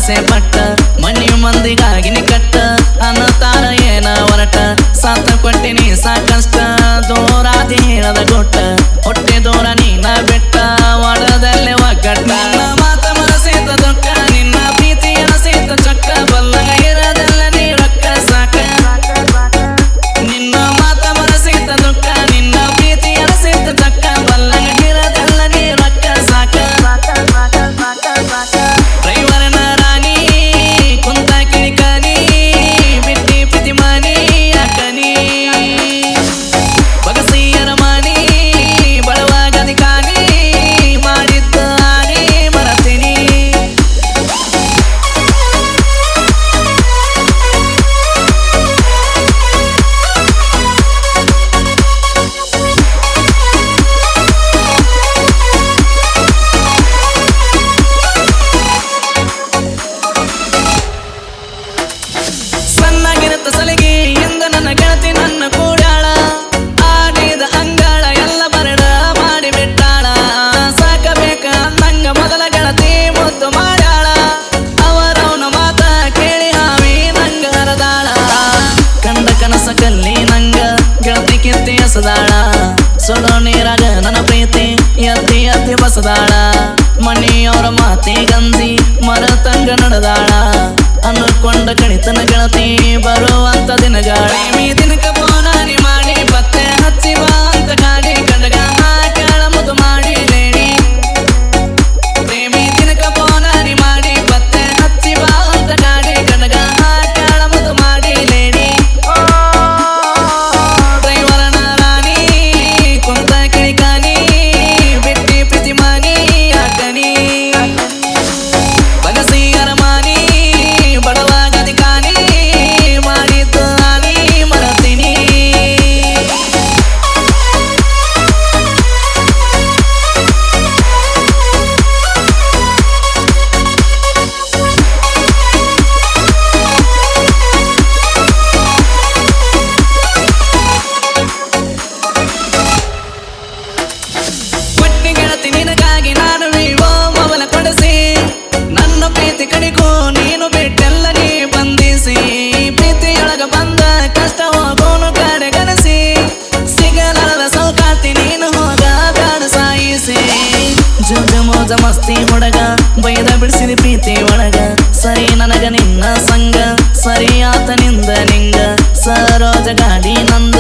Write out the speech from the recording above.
ಆಸೆ ಪಟ್ಟ ಮನಿ ಮಂದಿಗಾಗಿನಿ ಕಟ್ಟ ಅನ್ನತಾರ ಏನ ಹೊರಟ ಸಾತ ಕೊಟ್ಟಿನಿ ಸಾಕಷ್ಟ ದೂರಾದಿ ಹೇಳದ ಗೊಟ್ಟ ಹೊಟ್ಟೆ ದೂರ ನೀನ ಬೆಟ್ಟ ಒಡದಲ್ಲೇ ಒಗ್ಗಟ್ಟ ಮಾತ ಮನಸೇತ ದೊಕ್ಕ ನಿನ್ನ ಪ್ರೀತಿ ಅನಸೇತ ಚಕ್ಕ ಬಲ್ಲಗ ಇರದಲ್ಲ ನೀ ರೊಕ್ಕ ಸಾಕ ನಿನ್ನ ಮಾತ ಮನಸೇತ ದೊಕ್ಕ ನಿನ್ನ ಪ್ರೀತಿ ಅನಸೇತ ಚಕ್ಕ ಬಲ್ಲಗ ಇರದಲ್ಲ ನೀ ರೊಕ್ಕ ಸಾಕ ಡ್ರೈವರ್ನ ರಾಣಿ ಕುಂತ ಕಿಣಿಕನಿ ಬಿಟ್ಟಿ ಪ್ರೀತಿ ಮನಿ ಯಾಕನಿ ಬಗಸಿಯರ ಮನಿ ಬಳವಾಗದಿ ಕಾನಿ ಮಾಡಿದ್ದ ಆನಿ ಮರತೀನಿ ಸಣ್ಣಗಿರತ್ತ ಸಲಿಗೆ ಎಂದ ನನ್ನ ಗೆಳತಿ ನನ್ನ ಕೂಡಾಳ ಆಡಿದ ಅಂಗಳ ಎಲ್ಲ ಬರಡ ಮಾಡಿ ಬಿಟ್ಟಾಳ ಸಾಕಬೇಕ ನಂಗ ಮೊದಲ ಗೆಳತಿ ಮುದ್ದು ಮಾಡ್ಯಾಳ ಅವರವನ ಮಾತ ಕೇಳಿ ಹಾವಿ ನಂಗ ಹರದಾಳ ಕಂಡ ಕನಸ ಕಲ್ಲಿ ನಂಗ ಗೆಳತಿ ಕಿತ್ತಿ ಎಸದಾಳ ಸುಡೋ ನೀರಾಗ ನನ್ನ ಪ್ರೀತಿ ಎತ್ತಿ ಎತ್ತಿ ಬಸದಾಳ ಮಣಿಯವರ ಮಾತಿ ಗಂಧಿ ಮರತಂಗ ನಡೆದಾಳ ಅನ್ನಕೊಂಡ ಕಣಿತನ ಗೆಳತಿ ಬರುವಂತ ದಿನಗಳ ಮೀ ದಿನಕ ಪೋನಾನಿ ಮಾಡಿ ಪತ್ತೆ ಹಚ್ಚಿ ಬಾ ಅಂತ ಕಾಡಿ ಕಡಗ ಹಾಕ್ಯಾಳ ಮುದು ಮಾಡಿ ಲೇಡಿ ಪ್ರೇಮಿ ದಿನಕ ಪೋನಾನಿ ಮಾಡಿ ಪತ್ತೆ ಹಚ್ಚಿ ಬಾ ಅಂತ ಕಾಡಿ ಕಡಗ ಹಾಕ್ಯಾಳ ಮುದು ಮಾಡಿ ಲೇಡಿ ಡ್ರೈವರನ ರಾಣಿ ಕುಂತ ಕಿಣಿಕಾನಿ ಬಿಟ್ಟಿ ಪ್ರೀತಿ ಮನಿ ಯಾಕನಿ ಬಗಸಿಯರ ಮನಿ ಬಡವಾಗದಿ ಕಾನಿ ಮಾಡಿದ್ದು ಆನಿ ಮರತೀನಿ ಒಟ್ಟಿ ಗೆಳತಿ ನಿನಗಾಗಿ ನಾನು ವಿವೋ ಮೊಬೈಲ ಕೊಡಿಸಿ ನನ್ನ ಪ್ರೀತಿ ಕಡಿಗೂ ನೀನು ಬಿಟ್ಟೆಲ್ಲ ನೀ ಬಂಧಿಸಿ ಪ್ರೀತಿಯೊಳಗ ಬಂದ ಕಷ್ಟ ಹೋಗೋನು ಕಡೆ ಕನಸಿ ಸಿಗಲಾರದ ಸೌಕಾತಿ ನೀನು ಹೋಗ ಬ್ಯಾಡ ಸಾಯಿಸಿ ಜೋಜ ಮೋಜ ಮಸ್ತಿ ಹುಡುಗ ಬೈದ ಬಿಡಿಸಿದ ಪ್ರೀತಿ ಒಳಗ ಸರಿ ನನಗ ನಿನ್ನ ಸಂಗ ಸರಿ ಆತ ನಿಂದ ನಿಂಗ ಸರೋಜ ಗಾಡಿ ನಂದ